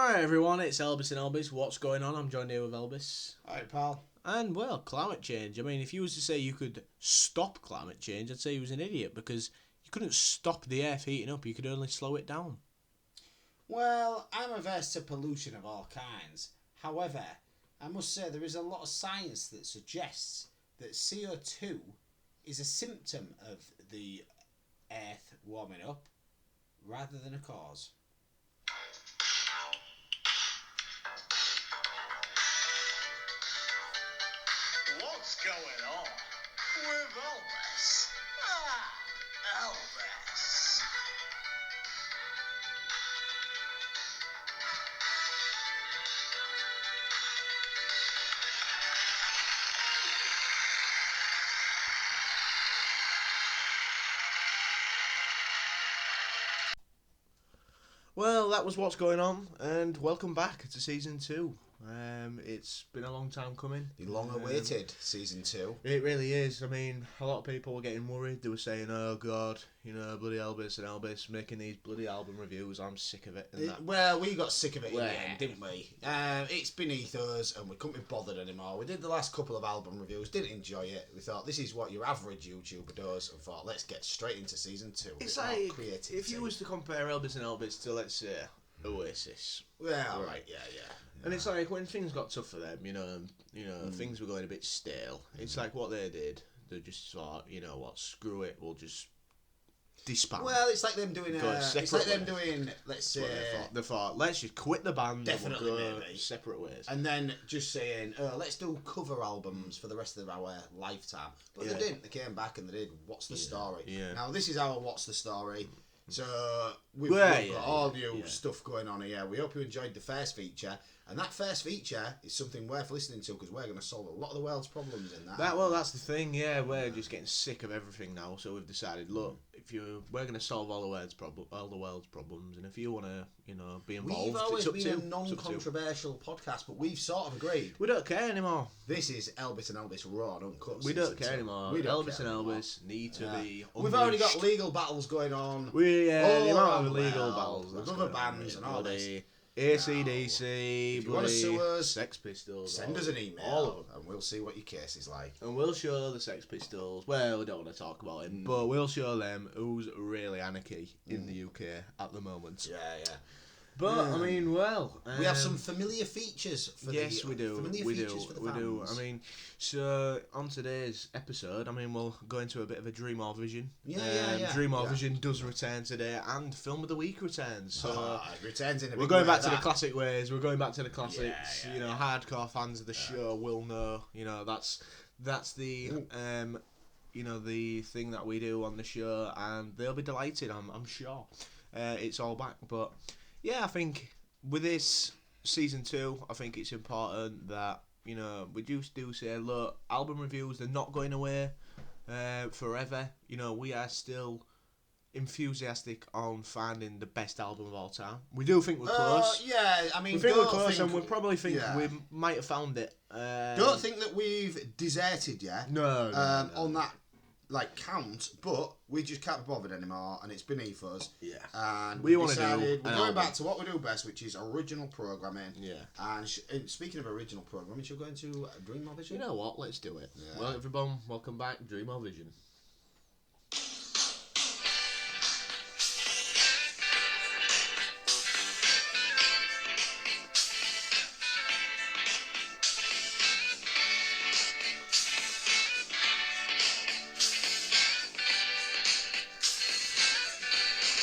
Alright everyone, it's Elbis and Elbis. What's going on? I'm joined here with Elbis. Alright, pal. And, well, climate change. I mean, if you was to say you could stop climate change, I'd say you was an idiot, because you couldn't stop the earth heating up, you could only slow it down. Well, I'm averse to pollution of all kinds. However, I must say there is a lot of science that suggests that CO2 is a symptom of the earth warming up rather than a cause. What's going on with Elvis? Elvis. Well, that was What's Going On, and welcome back to Season 2. It's been a long time coming. The long-awaited Season 2. It really is. I mean, a lot of people were getting worried. They were saying, oh God, bloody Elbis and Elbis making these bloody album reviews. I'm sick of it. And that. Well, we got sick of it in the end, didn't we? It's beneath us and we couldn't be bothered anymore. We did the last couple of album reviews, didn't enjoy it. We thought, this is what your average YouTuber does, and thought, let's get straight into Season 2. It's like, if you was to compare Elbis and Elbis to, let's say, Oasis. Well, right, yeah. And it's like, when things got tough for them, things were going a bit stale. It's like what they did. They just thought, you know what, screw it, we'll just disband. Well, it's like them doing. Let's say. They thought, let's just quit the band. Definitely, and we'll go maybe separate ways. And then just saying, let's do cover albums for the rest of our lifetime. But they didn't. They came back and they did. What's the story? Yeah. Now this is our What's the Story. So we've got all new stuff going on here. We hope you enjoyed the first feature. And that first feature is something worth listening to because we're going to solve a lot of the world's problems in that. That's the thing. Yeah, we're just getting sick of everything now. So we've decided, look, we're going to solve all the world's problems, and if you want to, be involved, we've always it's up been to a non-controversial podcast, but we've sort of agreed. We don't care anymore. This is Elbis and Elbis raw and uncut. We don't care anymore. Elbis and Elbis need to be. We've already got legal battles going on. The amount of legal battles with other bands and all this. AC/DC, if you want to sue us, Sex Pistols, send us an email and we'll see what your case is like. And we'll show the Sex Pistols, well, we don't want to talk about it, but we'll show them who's really anarchy in the UK at the moment. Yeah. But, I mean, well... we have some familiar features for the fans. We do. I mean, so, on today's episode, we'll go into a bit of a Dream or Vision. Dream or Vision does return today, and Film of the Week returns. So, it returns in a big we're going way back to that. the classic ways. We're going back to the classics. Hardcore fans of the show will know. That's the... the thing that we do on the show, and they'll be delighted, I'm sure. It's all back, but... Yeah, I think with this Season 2, I think it's important that, we just do say, look, album reviews, they're not going away forever. We are still enthusiastic on finding the best album of all time. We do think we're close. We think we're close, and we probably think we might have found it. Don't think that we've deserted yet. No. On that count, but we just can't be bothered anymore, and it's beneath us. Yeah. And we want to do. We're going back to what we do best, which is original programming. Yeah. And speaking of original programming, should we go into Dream or Vision? You know what? Let's do it. Yeah. Well, everyone, welcome back, Dream or Vision.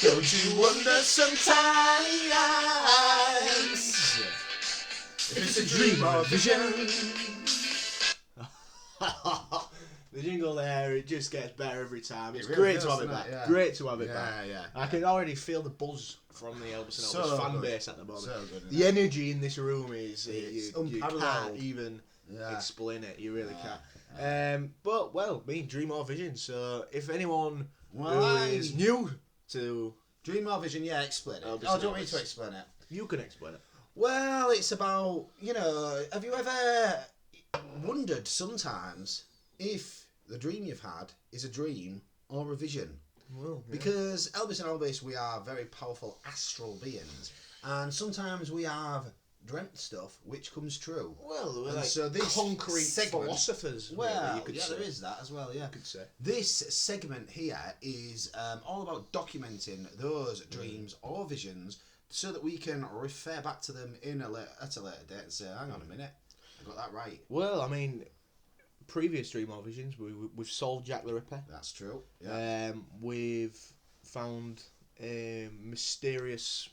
Don't you wonder sometimes if it's a dream or a vision? The jingle there, it just gets better every time. It's really great to have it back. Yeah. Great to have it back. Yeah. I can already feel the buzz from the Elbis and Elbis fan base at the moment. So good. The energy in this room is you unparalleled. can't even explain it. You really can't. But Dream or Vision. So if anyone who is new to Dream or Vision, explain it. Elbis Do you want me to explain it? You can explain it. Well, it's about, have you ever wondered sometimes if the dream you've had is a dream or a vision? Well, Because Elbis and Elbis, we are very powerful astral beings. And sometimes we have dreamt stuff which comes true. Well, we're And like so this concrete segment, philosophers. well, really, you could yeah, say. there is that as well. Yeah, You could say. this segment here is all about documenting those dreams or visions, so that we can refer back to them at a later date and say, "Hang on a minute, I got that right." Well, I mean, previous Dream or Visions, we've solved Jack the Ripper. That's true. Yeah. We've found a mysterious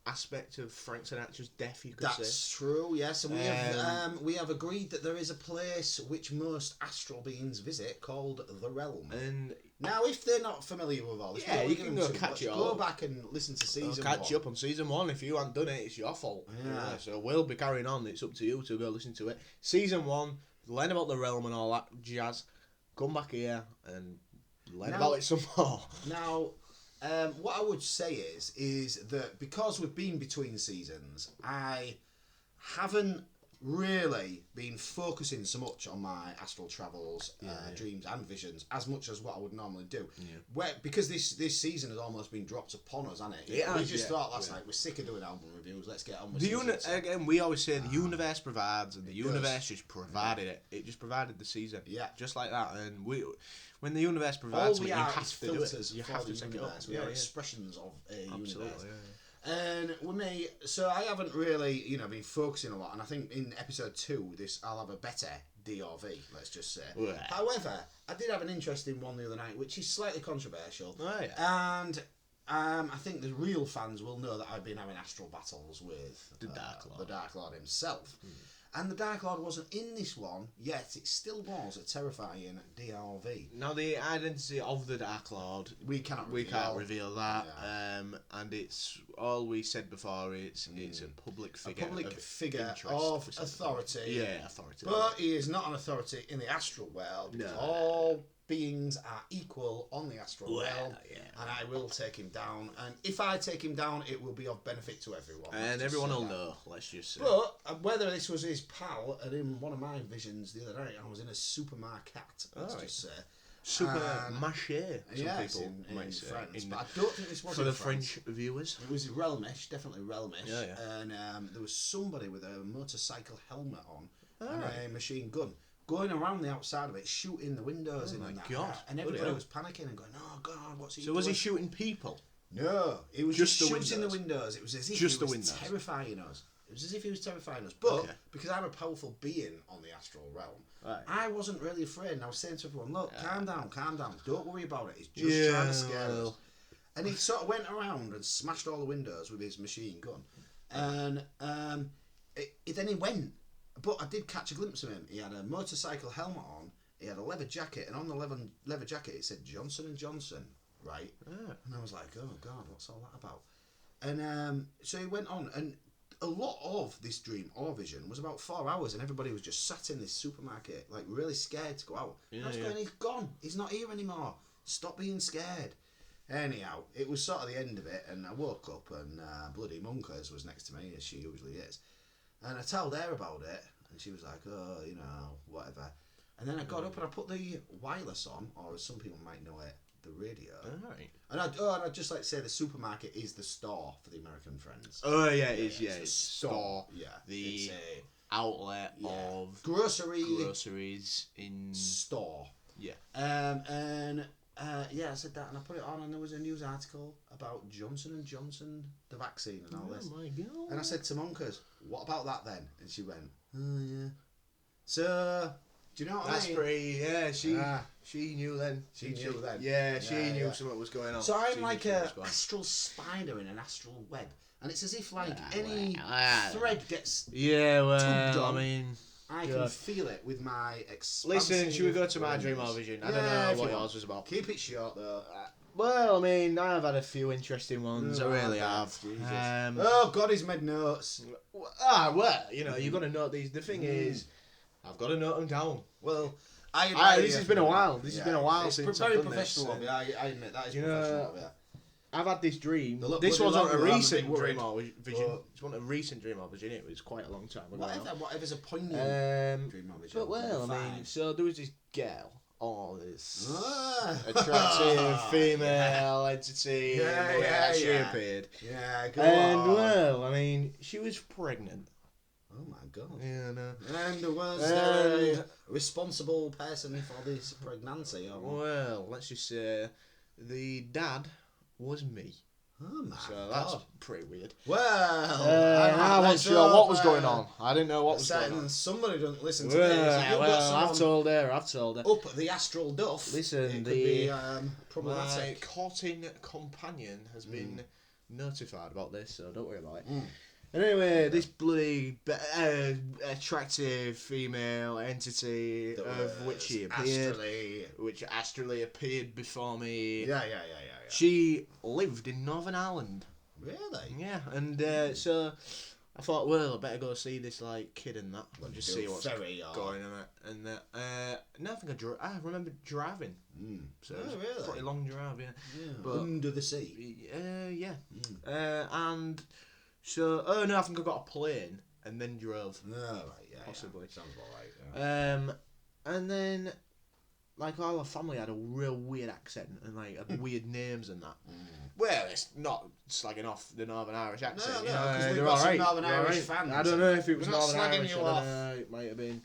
aspect of Frank Sinatra's death, you could say. That's true. Yes, and we have agreed that there is a place which most astral beings visit called the Realm. And now, if they're not familiar with all this, yeah, what you we're can gonna go do, catch it go all. back and listen to season I'll catch 1. you up on season 1. If you haven't done it, it's your fault. Yeah. So we'll be carrying on. It's up to you to go listen to it. Season 1, learn about the realm and all that jazz. Come back here and learn about it some more. Now, what I would say is that because we've been between seasons, I haven't really been focusing so much on my astral travels, dreams and visions as much as what I would normally do. Yeah. Because this season has almost been dropped upon us, hasn't it? Yeah, we just thought last night, we're sick of doing album reviews, let's get on with it. Again, we always say the universe provides, and the universe just provided it. It just provided the season. Yeah. Just like that. And when the universe provides all we you are have is to do it. filters You for have to the take it up. universe. We are expressions of a universe. Yeah. And with me, so I haven't really, been focusing a lot. And I think in episode 2, I'll have a better DRV, let's just say. Yeah. However, I did have an interesting one the other night, which is slightly controversial. Oh, yeah. And I think the real fans will know that I've been having astral battles with The Dark Lord. the Dark Lord himself. And the Dark Lord wasn't in this one, yet it still was a terrifying DRV. Now, the identity of the Dark Lord, We can't reveal that. Yeah. And it's all we said before. It's a public figure. A public figure interest, of authority. Yeah, authority. But he is not an authority in the astral world. No. All beings are equal on the astral realm. Yeah. And I will take him down. And if I take him down, it will be of benefit to everyone. And everyone will know, let's just say. But whether this was his pal, and in one of my visions the other night, I was in a supermarket, let's just say. Supermarché, some people might say. France, but I don't think this was for in the France. French viewers. It was realmish, definitely realmish. Yeah. And there was somebody with a motorcycle helmet on and right. a machine gun going around the outside of it, shooting the windows in my and that. God. And everybody was panicking and going, "Oh God, what's he doing?" So was he shooting people? No, he was Just just the shooting windows? the windows. It was as if Just he the was windows? terrifying us. It was as if he was terrifying us. But Okay. because I'm a powerful being on the astral realm, Right. I wasn't really afraid. And I was saying to everyone, "Look, calm down. Don't worry about it. He's just trying to scare us." And he sort of went around and smashed all the windows with his machine gun. And then he went. But I did catch a glimpse of him. He had a motorcycle helmet on. He had a leather jacket. And on the leather jacket, it said Johnson & Johnson, right? And I was like, oh, God, what's all that about? And so he went on. And a lot of this dream or vision was about 4 hours. And everybody was just sat in this supermarket, like really scared to go out. And I was going, he's gone. He's not here anymore. Stop being scared. Anyhow, it was sort of the end of it, and I woke up and bloody Monkers was next to me, as she usually is. And I told her about it, and she was like, oh, whatever. And then I got up and I put the wireless on, or as some people might know it, the radio. Right. And I'd just like to say the supermarket is the store for the American friends. Oh, yeah, it is, It's yeah. the It's store. the Yeah. the It's a outlet of groceries in... store. Yeah. I said that, and I put it on, and there was a news article about Johnson & Johnson, the vaccine and all this. Oh, my God. And I said to Monkers, what about that then? And she went, oh, yeah. So, do you know what I mean? That's pretty, yeah, she knew then. She knew then. Yeah, she knew yeah. something was going on. So She I'm knew like something a was going on. astral spider in an astral web. And it's as if like any well. thread gets... Yeah, tugged well, on. I mean... I can feel it with my expansive... Listen, should we go to my range. dream or vision? I Yeah, don't know if what you want. yours was about. Keep it short, though. Well, I mean, I've had a few interesting ones. I really have. Jesus. Um, Oh, God, he's made notes. well, you've got to note these. The thing is, I've got to note them down. Well, I admire this you has for been a that. while. This has been a while It's since very I've done professional this. of you. I admit that is You know, professional of you. I've had this dream. They look This bloody wasn't a long, I'm a recent bit worried. dream or vision. But- It's not a recent dream or vision. It was quite a long time ago. Whatever's a poignant now. dream of vision. But well, I mean, fine. so there was this girl oh, this Ah. attractive female entity. She appeared. Yeah, go And on. well, I mean, she was pregnant. Oh my god. Yeah, no. And was there a responsible person for this pregnancy? Or what? Well, let's just say the dad was me. Oh my So god. that's pretty weird. Well, I wasn't sure what was going on. I didn't know what was going on. Somebody doesn't listen to this. If you've got Well, I've someone told her. up the astral duff. Listen, it could the be my problematic. courting companion has been notified about this, so don't worry about it. And anyway, this bloody attractive female entity of which she appeared, which astrally appeared before me. Yeah. She lived in Northern Ireland. Really? Yeah, and so I thought, well, I better go see this like kid and that, and just see what's going on. And no, I think I remember driving. So it was a pretty long drive, yeah. But, under the sea. Yeah. And so, I think I got a plane and then drove. Oh, right, yeah. Possibly. Sounds about right. Yeah. And then, like, all our family had a real weird accent and, like, had weird names and that. Well, it's not slagging off the Northern Irish accent. No, because we've got some Northern Irish fans. I don't know if it was We're not Northern slagging Irish. you I don't off. know, it might have been.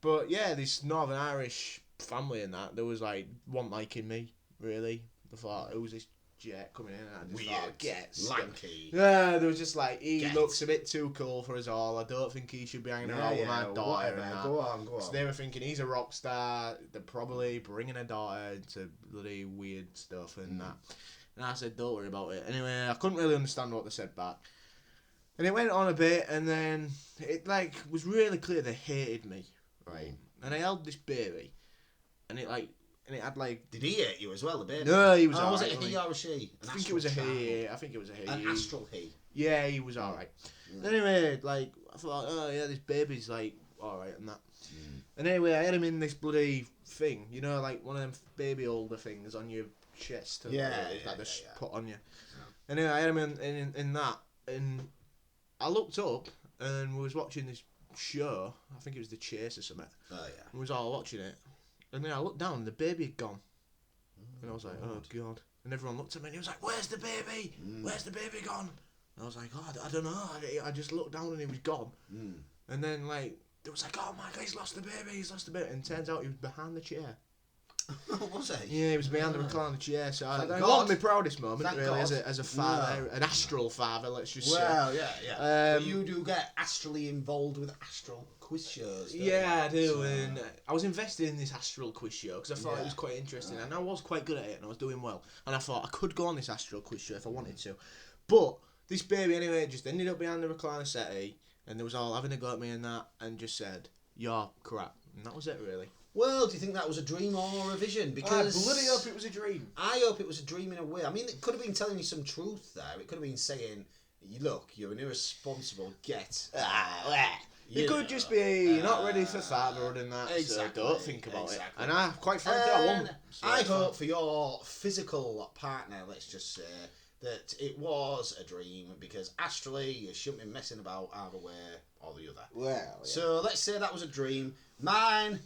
But, yeah, this Northern Irish family and that, there was, like, one liking me, really. I thought, who's this jet coming in? And I just thought, gets lanky. Yeah, there was just like, he looks a bit too cool for us all. I don't think he should be hanging around with my daughter. And that. Go on. So they were thinking he's a rock star. They're probably bringing a daughter into bloody weird stuff and that. And I said, don't worry about it. Anyway, I couldn't really understand what they said back. And it went on a bit, and then it like was really clear they hated me, right? And I held this baby, and it had like. Did he hate you as well, the baby? No, he was alright. Was it a he or a she? I think it was a he. I think it was a he. An astral he. Yeah, he was alright. Anyway, like I thought, oh yeah, this baby's like alright and that. And anyway, I had him in this bloody thing, you know, like one of them baby holder things on your chest. That they put on you. Yeah. Anyway, I had him in that, and I looked up and we was watching this show. I think it was The Chase or something. Oh yeah. And we was all watching it. And then I looked down and the baby had gone. And I was like, oh God. And everyone looked at me and he was like, where's the baby? Where's the baby gone? And I was like, oh, I don't know. I just looked down and he was gone. And then like, it was like, oh my God, he's lost the baby. And turns out he was behind the chair. Was he? Yeah, he was behind the recliner chair. So I God. wasn't my proudest moment, Thank really, God. as a father, an astral father, let's just say. Well, yeah. But you do get astrally involved with astral quiz shows. Yeah, I do. And I was invested in this astral quiz show because I thought it was quite interesting, and I was quite good at it, and I was doing well. And I thought I could go on this astral quiz show if I wanted to. But this baby, anyway, just ended up behind the recliner settee, and they was all having a go at me and that, and just said, "You're crap," and that was it, really. Well, do you think that was a dream or a vision? Because I bloody hope it was a dream. I hope it was a dream in a way. I mean, it could have been telling you some truth there. It could have been saying, "Look, you're an irresponsible get." It could just be you're not ready for fatherhood and that, exactly, so don't think about it. And I, quite frankly, I won't. So I hope for your physical partner, let's just say, that it was a dream, because astrally you shouldn't be messing about either way or the other. Well, yeah. So let's say that was a dream. Mine,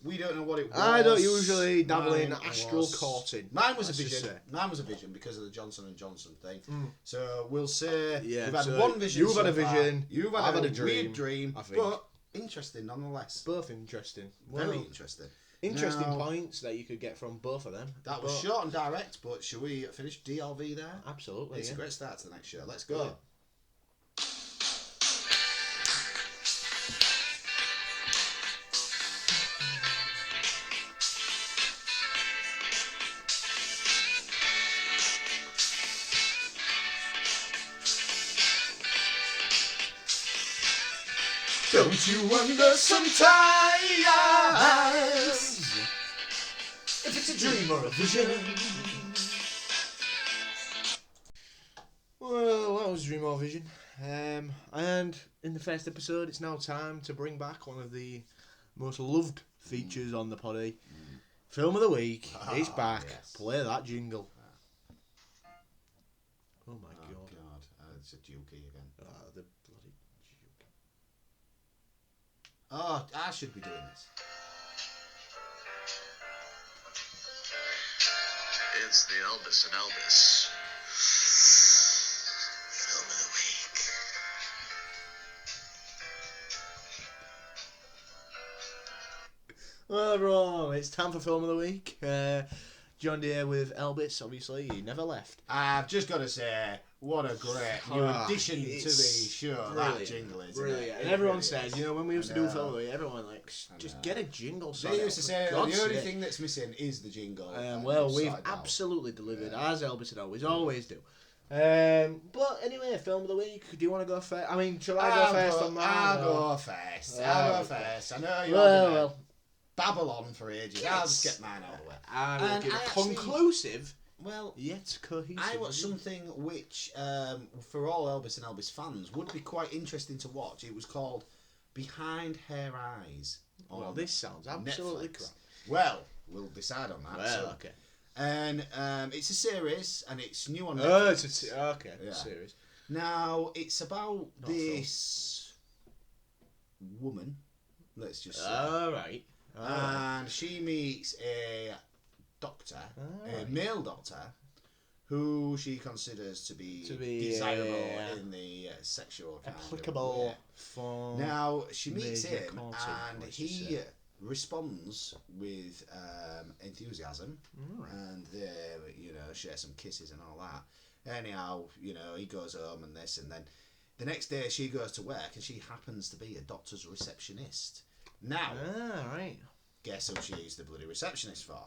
we don't know what it was. I don't usually dabble in astral courting. Mine was a vision. Mine was a vision because of the Johnson & Johnson thing. So we'll say we've had one vision. You've had a vision. You've had a weird dream. I think. But interesting nonetheless. Both interesting. Very interesting. Interesting points that you could get from both of them. That was short and direct, but shall we finish DLV there? Absolutely. It's a great start to the next show. Let's go. Yeah. Don't you wonder sometimes if it's a dream or a vision? Well, that was Dream or Vision. And in the first episode, it's now time to bring back one of the most loved features on the poddy. Film of the week. It's back. Yes. Play that jingle. Oh my God. It's a dukey again. The bloody dukey. Oh, I should be doing this. is the Elbis and Elbis Film of the Week. Well, everyone, it's time for Film of the Week. John Deere with Elbis, obviously, he never left. I've just got to say, what a great new addition to the show. That jingle is. Brilliant. And everyone says, when we used to do Film of the Week, everyone just get a jingle. They used to say the only thing that's missing is the jingle. Well, we've absolutely delivered, as Elbis and Elbis always do. But anyway, Film of the Week. Do you want to go first? I mean, shall I go first on mine? I'll go first. I know you're well. Babble on for ages. I'll just get mine out of the way. I will give a conclusive, well, yet cohesive. I watched something which, for all Elbis and Elbis fans, would be quite interesting to watch. It was called Behind Her Eyes. Well, this sounds absolutely Netflix. crap. Well, we'll decide on that. Well, okay. And it's a series, and it's new on Netflix. Oh, it's a series. Now, it's about this woman, let's just say. All right. And she meets a doctor, a male doctor, who she considers to be desirable in the sexual kind applicable of way. Now she meets him, and he responds with enthusiasm, and they share some kisses and all that. Anyhow, he goes home and this, and then the next day she goes to work, and she happens to be a doctor's receptionist. Now, right. Guess who she's the bloody receptionist for?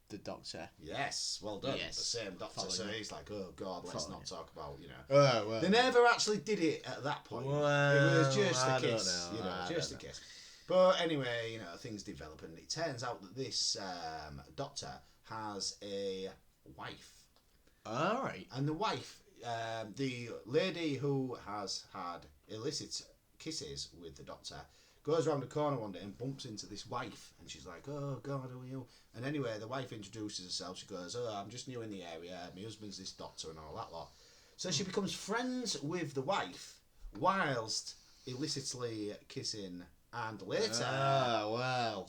The doctor. Yes, well done. Yes. The same doctor. So he's like, oh God, let's not talk about, Oh, well. They never actually did it at that point. Well, it was just a kiss, just a kiss. But anyway, things develop, and it turns out that this doctor has a wife. All right. And the wife, the lady who has had illicit kisses with the doctor, goes around the corner one day and bumps into this wife, and she's like, oh God, who are you? And anyway, the wife introduces herself. She goes, oh, I'm just new in the area, my husband's this doctor and all that lot. So she becomes friends with the wife whilst illicitly kissing and later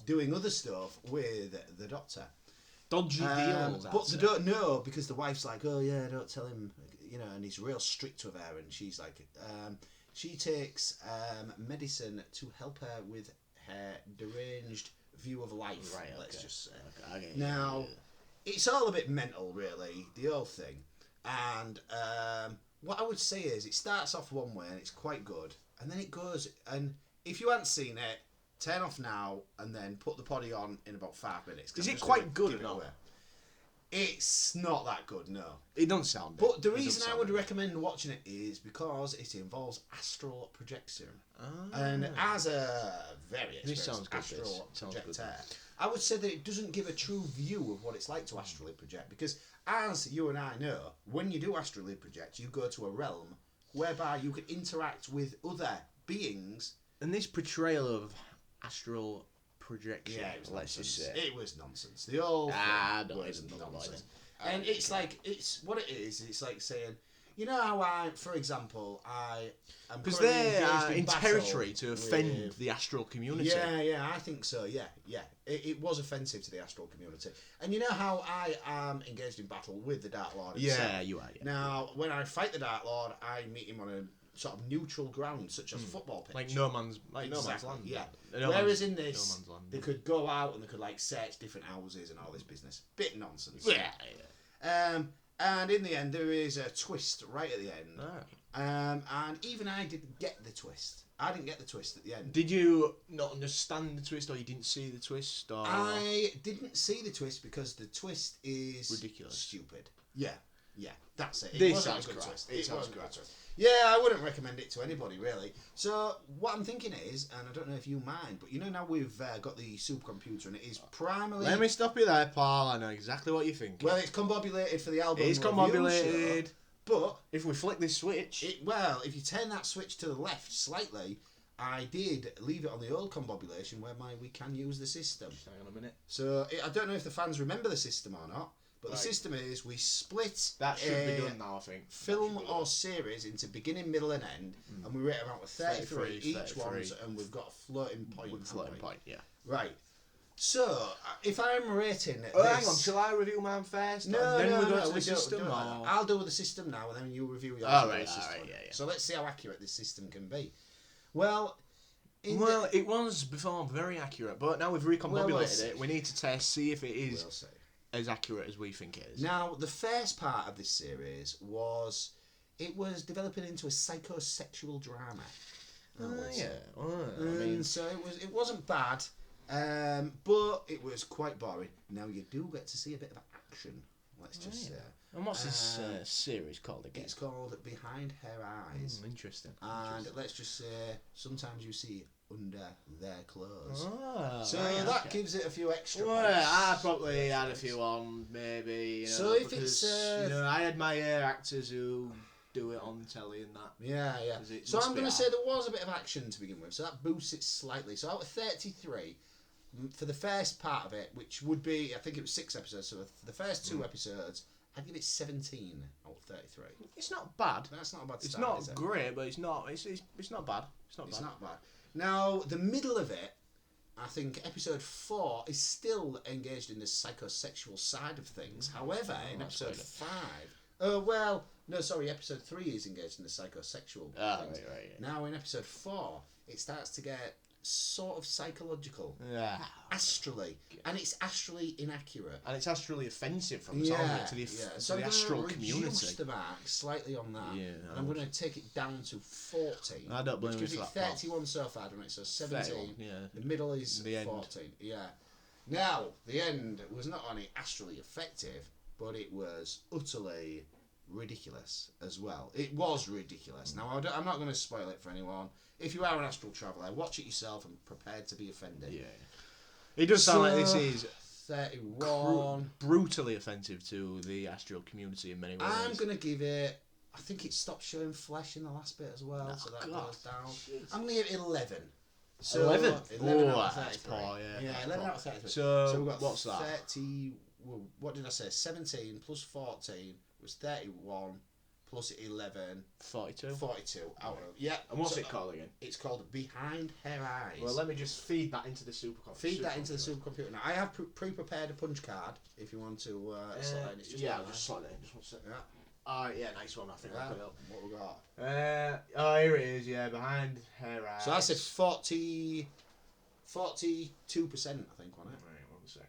doing other stuff with the doctor. Dodgy deals. But they don't know, because the wife's like, oh yeah, don't tell him, and he's real strict with her, and she's like, she takes medicine to help her with her deranged view of life. Right, let's just say. Okay. Now, it's all a bit mental, really, the whole thing. And what I would say is, it starts off one way and it's quite good, and then it goes. And if you haven't seen it, turn off now and then put the poddy on in about 5 minutes. Is it quite good or not? It's not that good, no. It doesn't sound. But the reason I would recommend watching it is because it involves astral projection. And as a very experienced astral projector, I would say that it doesn't give a true view of what it's like to astrally project, because as you and I know, when you do astrally project, you go to a realm whereby you can interact with other beings. And this portrayal of astral projection, let's just say, it was nonsense. The whole thing was nonsense. And it's like, it's what it is. It's like saying, how I, for example, am because they are in territory to offend the astral community. Yeah, I think so. Yeah. It was offensive to the astral community. And you know how I am engaged in battle with the Dark Lord himself? Yeah, you are. Yeah. Now, when I fight the Dark Lord, I meet him on a sort of neutral ground, such as football pitch. Like no man's land. Yeah. Whereas in this, they could go out and they could search different houses and all this business. Bit nonsense. Yeah. And in the end, there is a twist right at the end. Oh. And even I didn't get the twist. I didn't get the twist at the end. Did you not understand the twist, or you didn't see the twist? Or I didn't see the twist because the twist is ridiculous, stupid. Yeah, that's it. This sounds good. It sounds great. Yeah, I wouldn't recommend it to anybody, really. So what I'm thinking is, and I don't know if you mind, but now we've got the supercomputer, and it is primarily. Let me stop you there, Paul. I know exactly what you're thinking. Well, it's combobulated for the album. It's combobulated. But if we flick this switch, if you turn that switch to the left slightly, I did leave it on the old combobulation where we can use the system. Hang on a minute. So I don't know if the fans remember the system or not. But the system is, we split that should be done now, I think. Film or series into beginning, middle and end, and we rate around 33 each one, and we've got a floating point. Floating point, yeah. Right. So, if I'm rating this... hang on, shall I review mine first? No, and then we go no, to the system? do it like that. Or... I'll do the system now, and then you review yours. Alright, system. yeah. So let's see how accurate this system can be. Well... it was before very accurate, but now we've recombobulated it. We need to see if it is as accurate as we think it is. Now, the first part of this series was developing into a psychosexual drama. So it wasn't bad, but it was quite boring. Now you do get to see a bit of action. Let's just say. And what's this series called again? It's called Behind Her Eyes. Interesting. And let's just say sometimes you see under their clothes. So that gives it a few extra Well, points. I probably had a few on, maybe. You know, So if because, it's... I admire actors who do it on telly and that. Yeah. So I'm going to say there was a bit of action to begin with, so that boosts it slightly. So out of 33, for the first part of it, which would be, I think it was 6 episodes, so for the first 2 episodes, I'd give it 17 out of 33. It's not bad. That's not a bad start, It's not is it? great, but it's not bad. It's not bad. It's not bad. Now, the middle of it, I think episode 4 is still engaged in the psychosexual side of things. However, in episode 5... episode 3 is engaged in the psychosexual things. Right. Now, in episode 4, it starts to get sort of psychological. Yeah. Astrally. And it's astrally inaccurate. And it's astrally offensive from the sound of it to the, So to the I'm astral going to community. reduce the mark slightly on that. Yeah, and I'm going to take it down to 14. I don't blame which gives you it for that, 31 so far, doesn't it? So 17. 31, yeah. The middle is The end. 14. Yeah. Now, the end was not only astrally effective, but it was utterly ridiculous as well. It was ridiculous. Now, I'm not going to spoil it for anyone. If you are an astral traveller, watch it yourself and prepared to be offended. Yeah. It does sound like this is 31. Brutally offensive to the astral community in many ways. I'm going to give it... I think it stopped showing flesh in the last bit as well, so that goes down. I'm going to give it 11. So 11? 11 out of That's 33. poor, yeah. Yeah, 11 out of 33. So we've got what's that? 30... Well, what did I say? 17 plus 14 was 31 plus 11... 42. 42 out of... Yeah. And what's so it called again? It's called Behind Her Eyes. Well, let me just feed that into the supercomputer. Feed that into the supercomputer. Now, I have pre-prepared a punch card if you want to slot in. It's just I'll like just slot it in. Just one second. Yeah. Nice one. I think Yeah. I'll put it up. What we got? Here it is. Yeah, behind her eyes. So that's a 42%, I think, on it. Right, 1 second.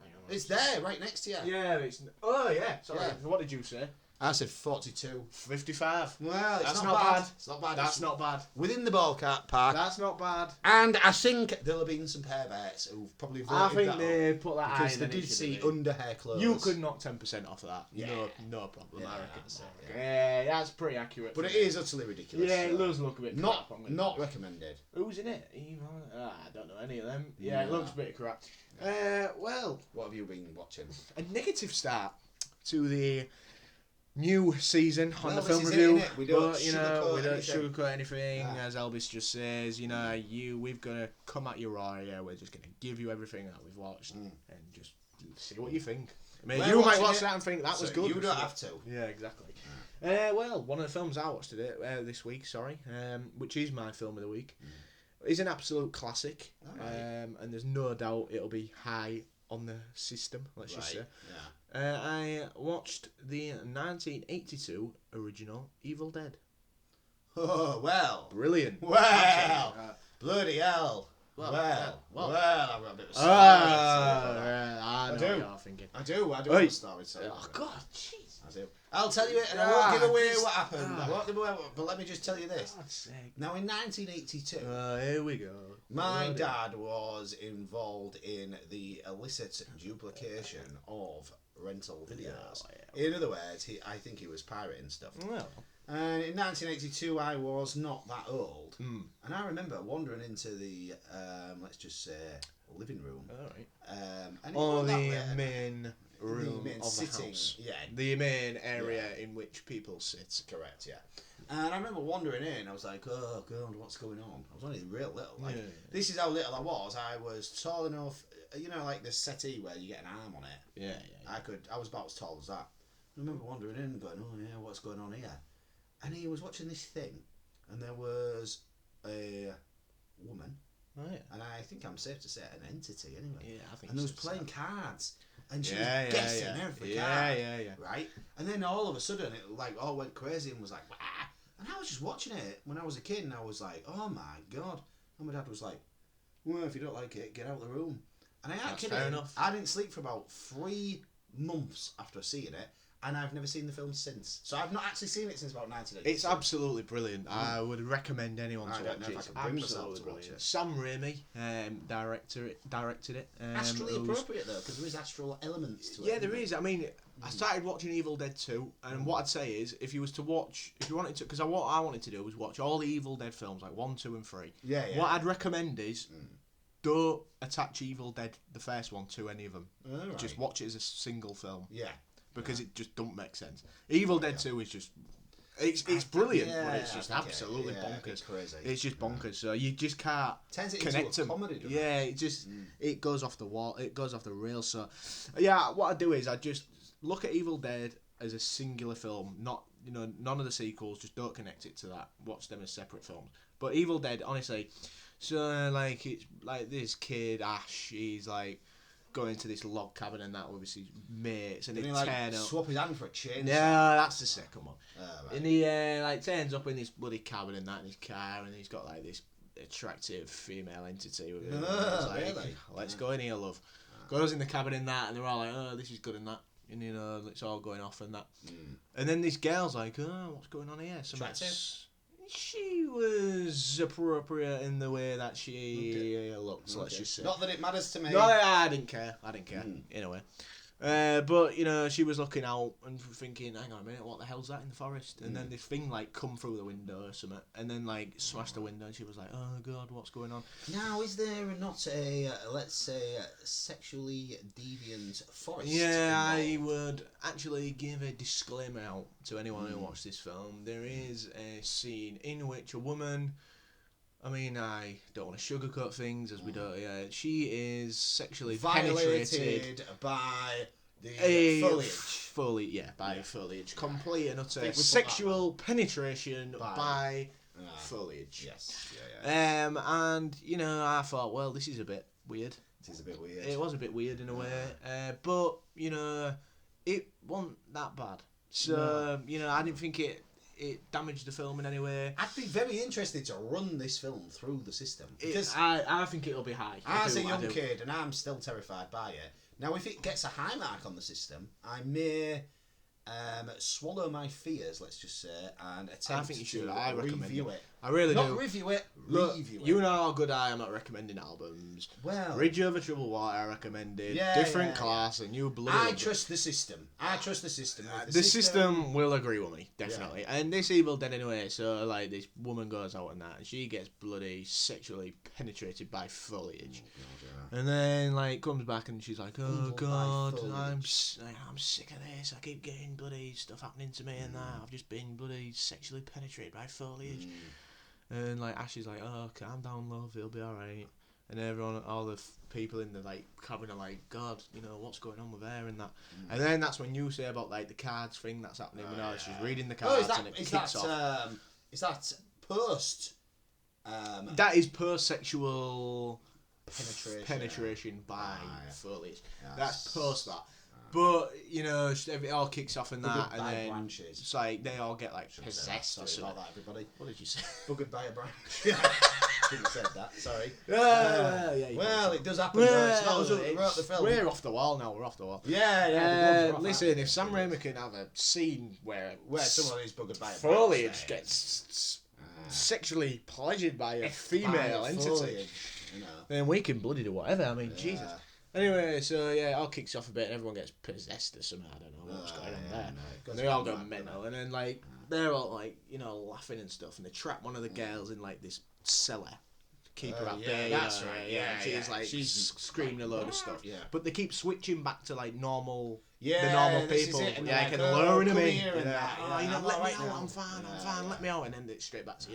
Hang on. It's there, right next to you. Yeah, it's. Oh yeah. Sorry. Yeah. What did you say? I said 42. 55. Well, it's That's not not bad. bad. It's not bad. That's It's not bad. within the ballpark park. That's not bad. And I think there'll have been some perverts who've probably voted I think that they up put that higher because they than it did should see have been. under her clothes. You could knock 10% off of that. Yeah. No problem. Yeah, I reckon. that's it, Yeah, that's pretty accurate. But for it me. is utterly ridiculous. Yeah, it so does look a bit not crap. not recommended. Who's in it? I don't know any of them. Yeah, it No. looks a bit crap. Well, What have you been watching? a negative start to the new season on Well, the this film is it, review. innit? We don't but, we sugarcoat don't anything. sugarcoat anything. Yeah. As Elbis just says, we've gonna come at you raw. Yeah, we're just gonna give you everything that we've watched and just see what you think. I mean, We're you might watching watch it, that and think that so was good. You don't have to. Yeah, exactly. Well, one of the films I watched today, this week, which is my film of the week, is an absolute classic, Alright. and there's no doubt it'll be high on the system. Let's just say. Yeah. I watched the 1982 original Evil Dead. Oh well. Brilliant. Well. Absolutely. Bloody hell. Well, Well, I've got a bit of a story. I know do. what you're thinking. I do have Oi. a story. So Oh God, jeez. I do. I'll tell you it, and I won't give away just- what happened. I won't give away, but let me just tell you this. God's sake. Now, in 1982, Here we go. my Bloody- dad was involved in the illicit duplication of rental videos. yeah. In other words, I think he was pirating stuff. Well, And in 1982, I was not that old. mm. And I remember wandering into the, let's just say, living room. all right. And it Or wasn't that the late. main room main of the sitting, house. yeah. The main area in which people sit. Correct, yeah. And I remember wandering in, I was like, oh god, what's going on? I was only real little. Like, Yeah. This is how little I was. I was tall enough, like the settee where you get an arm on it. Yeah. I was about as tall as that. I remember wandering in and going, oh yeah, what's going on here? And he was watching this thing, and there was a woman, Oh yeah. and I think think I'm safe to say an entity anyway. Yeah, I think. And there was so, playing cards, and she Yeah, was yeah, guessing yeah. every Yeah, card. yeah. Right, and then all of a sudden it like all went crazy and was like, wah! And I was just watching it when I was a kid, and I was like, oh my god. And my dad was like, well, if you don't like it, get out of the room. And I That's actually, fair enough. I didn't sleep for about 3 months after seeing it, and I've never seen the film since. So I've not actually seen it since about 1980. It's absolutely brilliant. I would recommend anyone I to don't watch know it. if I It's can bring myself absolutely to watch brilliant. it. Sam Raimi directed it. Astrally who's- appropriate though, because there is astral elements to it. Yeah, isn't there is. I mean, I started watching Evil Dead 2, and what I'd say is, if you wanted to, because what I wanted to do was watch all the Evil Dead films, like 1, 2, and 3. Yeah, yeah. What I'd recommend is, don't attach Evil Dead, the first one, to any of them. Alright. Just watch it as a single film, Yeah. because it just don't make sense. Evil Dead 2 is just, it's brilliant, but it's just absolutely bonkers. Crazy. It's just bonkers. So you just can't Turns it connect into a them. comedy, doesn't it? Yeah, it just it goes off the wall. It goes off the rails. So yeah, what I do is I just look at Evil Dead as a singular film. Not none of the sequels. Just don't connect it to that. Watch them as separate films. But Evil Dead, honestly, so like it's like this kid Ash. He's like going to this log cabin and that with his mates, and Didn't he he turn like up. swap his hand for a chainsaw? No, that's the second one. Right. And he like turns up in this bloody cabin and that in his car, and he's got like this attractive female entity with him. And he's like, Really? let's go in here, love. Goes in the cabin and that, and they're all like, oh, this is good and that. And it's all going off and that. And then this girl's like, oh, what's going on here? Attractive? She was appropriate in the way that she looked, let's just say. Not that it matters to me. No, I didn't care. In a way. But she was looking out and thinking, hang on a minute, what the hell's that in the forest? And then this thing like come through the window or something, and then like smashed the window, and she was like, oh god, what's going on? Now, is there not a, let's say, sexually deviant forest? Yeah, I involved? would actually give a disclaimer out to anyone who watched this film. There is a scene in which a woman, I mean, I don't want to sugarcoat things as we don't. Yeah, she is sexually penetrated by the foliage. By foliage. Complete and utter Think we put sexual penetration By- by foliage. Yes. Yeah. And I thought, well, this is a bit weird. It is a bit weird. It was a bit weird in a way, but it wasn't that bad. So I didn't think it damaged the film in any way. I'd be very interested to run this film through the system because I think it'll be high. as a young kid, and I'm still terrified by it. Now, if it gets a high mark on the system, I may swallow my fears, let's just say, and attempt I think you should. to I recommend review it. I really Not do. review it, Look, review it. you know how good I am at recommending albums. Well, Ridge Over Troubled Water, I recommended. Yeah, Different yeah, class, and you bloody. I trust the system. If the system will agree with me, definitely. And this Evil Dead anyway, so like this woman goes out and that, and she gets bloody sexually penetrated by foliage. And then like comes back and she's like, oh Evil by god, foliage. I'm sick of this. I keep getting bloody stuff happening to me and that. I've just been bloody sexually penetrated by foliage. And like Ash is like, oh, calm down, love, it'll be alright. And everyone, all the people in the like cabin are like, God, what's going on with her and that. And then that's when you say about like the cards thing that's happening. She's reading the cards and it kicks off. Is that post? That is post-sexual Penetration by yeah. foliage. Yes. That's post that. But it all kicks off and that, Buggered and by then branches. it's like they all get like possessed or Sorry something. about that, everybody. What did you say? Buggered by a branch. Shouldn't have said that. Sorry. Well, it does happen. Though. It's not us who wrote the film. We're off the wall now. We're off the wall. Yeah. The gloves are off, Listen, aren't they? if Sam Raimi can have a scene where someone is buggered by a foliage branch, gets sexually pleasured by a female entity, foliage, then we can bloody do whatever. I mean, Jesus. Anyway, so it all kicks off a bit and everyone gets possessed or something. I don't know what's going on there. And they all go mental. And then, like, they're all, like, laughing and stuff. And they trap one of the girls in, like, this cellar. Keep her up there. That's right. She's screaming a load of stuff. Yeah. But they keep switching back to, like, normal... Yeah, the normal this is people, it, and yeah, like, can oh, luring him come in. here and that, Oh, yeah, I'm let me alright out. now. I'm fine. Let me out, and then it's straight back to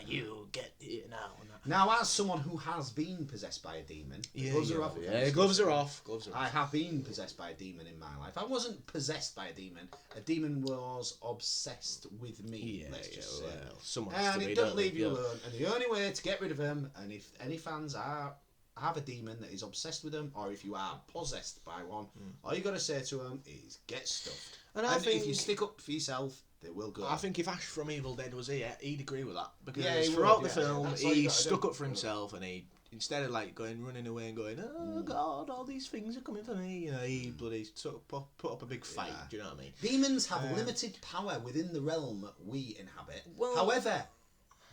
you get here now. And that. Now, as someone who has been possessed by a demon, gloves are off. Yeah, gloves are off. I have been possessed by a demon in my life. I wasn't possessed by a demon. A demon was obsessed with me. Let's just say. Well, And it doesn't leave you alone. And the only way to get rid of him, and if any fans are have a demon that is obsessed with them, or if you are possessed by one, all you got to say to them is get stuffed. And And I think if you stick up for yourself, they will go. I think if Ash from Evil Dead was here, he'd agree with that because Yeah, he throughout would, the yeah. film, That's all you he gotta stuck do. up for himself, and he instead of like running away and going, oh God, all these things are coming for me, you know, he bloody sort of put up a big fight. Yeah. Do you know what I mean? Demons have limited power within the realm that we inhabit. Well- However,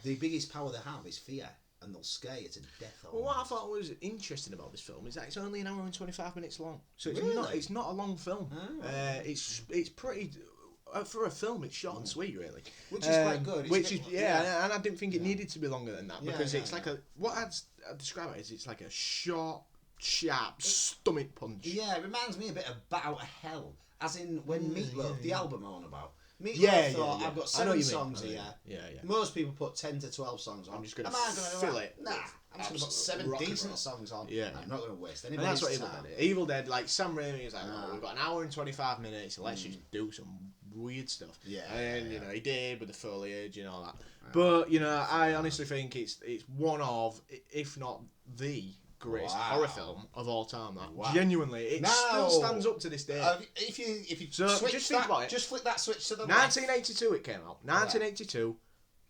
the biggest power they have is fear, and they'll scare you to death. Well, what I thought was interesting about this film is that it's only an hour and 25 minutes long, so it's Really? not a long film. Oh. It's pretty. For a film, it's short and sweet, really. Which is quite good. It's a Which bit is like- and I didn't think it needed to be longer than that Yeah, because yeah, it's like what I'd describe it as it's like a short, sharp stomach punch. Yeah, it reminds me a bit of Bat Out of Hell, as in when Meatloaf, the album I'm on about. Meatloaf Yeah, thought, yeah. I've got I know 7 what you mean. songs I know here. what you mean. Yeah. Most people put 10 to 12 songs on. I'm just gonna Am I gonna do fill that? it Nah, with I'm just going to put absolute 7 rock and decent roll. songs on. Yeah. I'm not going to waste And anybody's that's what Evil time. Dead did. Evil Dead, like Sam Raimi was like, oh, we've got an hour and 25 minutes, so let's just do some weird stuff. Yeah, And yeah. you know, he did with the foliage and all that. But you know, I honestly think it's one of, if not the greatest Wow. horror film of all time. That Wow. genuinely, it Now- still stands up to this day. If you So, switch just think that, about it. just flick that switch to the left. 1982 it came out. 1982.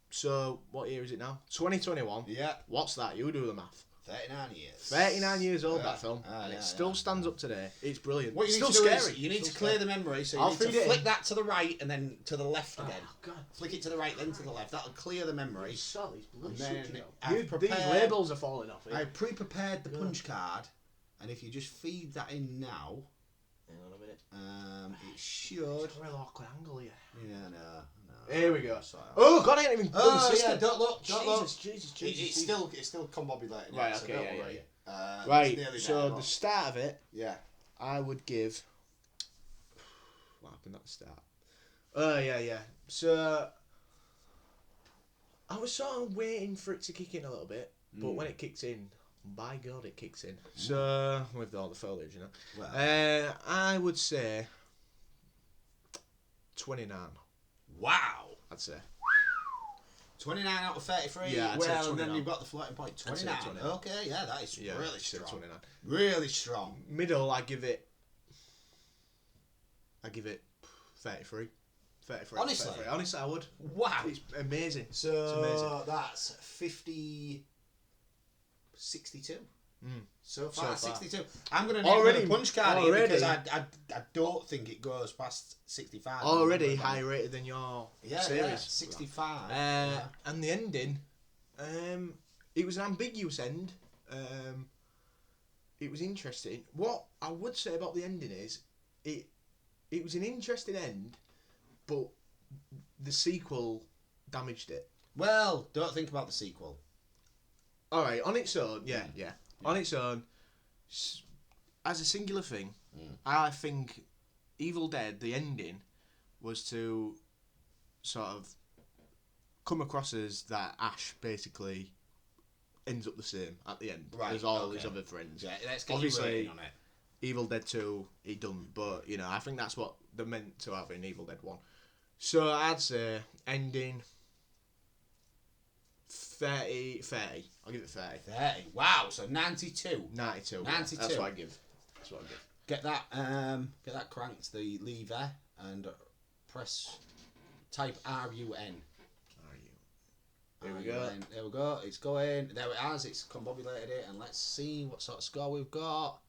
So what year is it now? 2021. Yeah, What's that? You do the math. 39 years. 39 years old, Yeah. that film. And Yeah, it still yeah. stands up today. It's brilliant. What you Still need to do scary. is you need Still to clear scary. the memory, so you I'll need to feed it flick in. that to the right and then to the left again. Oh, God. Flick it to the right, then to the left. That'll clear the memory. So these bloody And then sucking up. I've These prepared- labels are falling off. I pre-prepared the punch card, and if you just feed that in now, Hang on a minute. it should. It's a real awkward angle here. Yeah, no. Here we go. Sorry. Oh God, I ain't even done the Oh system. yeah, don't look, don't look. Jesus. It's still combobulated. Right, so okay, don't yeah, worry. It's Right, nearly so there, the look. start of it, Yeah. I would give. What happened at the start? Oh yeah. So I was sort of waiting for it to kick in a little bit, but when it kicks in, by God, it kicks in. So with all the foliage, you know. Well. I would say 29. Wow. I'd say. 29 out of 33. Yeah, I'd say well, and then 29. you've got the floating point. I'd say 29. 29. Okay, yeah, that is Yeah, really I'd say strong. 29. Really strong. Middle, I give it 33. 33. Honestly? 33. Honestly, I would. Wow. It's amazing. So It's amazing. that's 62. So So far, far. 62. I'm going to need Already- another punch card here already- because I don't think it goes past 65. Already higher rated than your Yeah, series. yeah, 65. And the ending, it was an ambiguous end. It was interesting. What I would say about the ending is, it was an interesting end, but the sequel damaged it. Well, don't think about the sequel. All right, on its own, yeah. On its own, as a singular thing, I think Evil Dead, the ending, was to sort of come across as that Ash basically ends up the same at the end as all his other friends. Yeah, let's get Obviously, you rating on it. Evil Dead 2, he done, but you know, I think that's what they're meant to have in Evil Dead 1. So I'd say ending 30. I'll give it 30. 30. Wow, so 92. 92. 92. That's what I give. Get that cranked, the lever, and press, type RUN. Here we go. There we go. It's going. There it has. It's combobulated it, and let's see what sort of score we've got.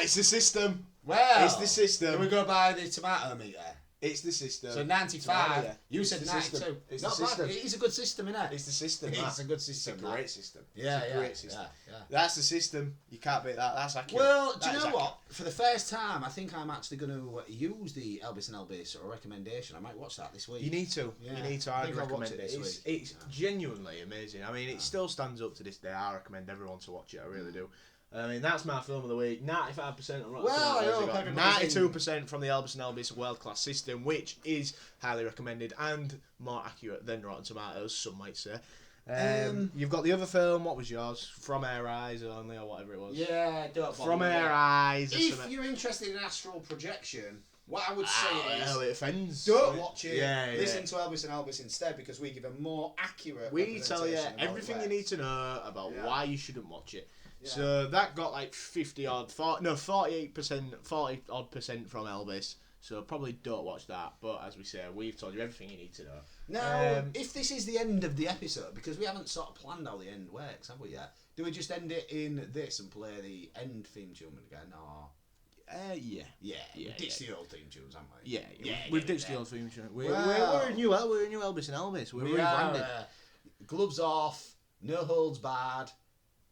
It's the system. Well, It's the system. Can we go by the tomato meter? It's the system. So 95. Tomato, yeah. You It's said the 92. system. It's Not the bad. system. It is a good system, isn't it? It's the system. It's that. a good It's a system. great system. Yeah, It's a yeah, great system. yeah. That's the system. You can't beat that. That's accurate. Well, do That you is know accurate. what? For the first time, I think I'm actually going to use the Elbis and Elbis or recommendation. I might watch that this week. You need to. Yeah. You need to. I I'd think I'll watch recommend it it. this It's genuinely amazing. I mean, it still stands up to this day. I recommend everyone to watch it. I really do. I mean, that's my film of the week. 95% on Rotten Well, I Tomatoes. hope You got everybody's 92% from the Elbis and Elbis world class system, which is highly recommended and more accurate than Rotten Tomatoes, some might say. You've got the other film. What was yours? From Air Eyes only, or whatever it was. Yeah, don't bother From with Air that. Eyes. or If something. you're interested in astral projection, What I would say is, it offends. don't watch it. Yeah, yeah. Listen to Elvis and Elbis instead, because we give a more accurate. We tell you representation of how it everything you works. need to know about why you shouldn't watch it. Yeah. So that got like 48%, 40 odd percent from Elvis. So probably don't watch that. But as we say, we've told you everything you need to know. Now, if this is the end of the episode, because we haven't sort of planned how the end works, have we yet? Do we just end it in this and play the end theme tune again, or? Yeah. Yeah, Yeah, we ditched the old theme tunes, haven't we? Yeah, we've ditched the old theme tune. We're Well- a new Elvis and Elvis. We're We are, rebranded. gloves off, no holds barred.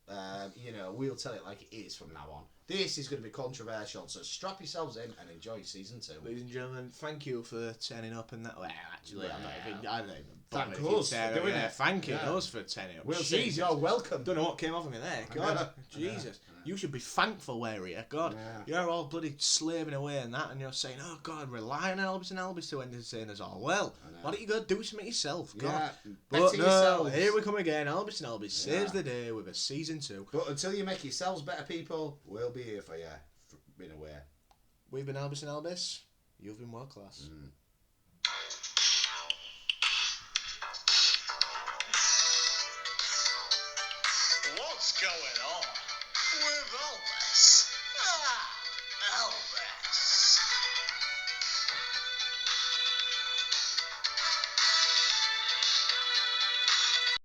We'll tell it like it is from now on. This is going to be controversial, so strap yourselves in and enjoy season 2. Ladies and gentlemen, thank you for turning up and that. Well, actually, I don't even Thank bother if you us for tear doing up. it. Thank you, Yeah. us for turning up. We'll say Jesus. you're welcome. Don't know what came off of me there. I God, know. Jesus. You should be thankful we're here. God, Yeah. you're all bloody slaving away and that, and you're saying, oh God, relying on Elbis and Elbis to entertain us all. Well, why don't you go do something yourself? God. Yeah, But better no, yourselves. here we come again. Elbis and Elbis saves Yeah. the day with a season 2. But until you make yourselves better people, we'll be here for you, in a way. We've been Elbis and Elbis. You've been world class. What's going on with Elvis?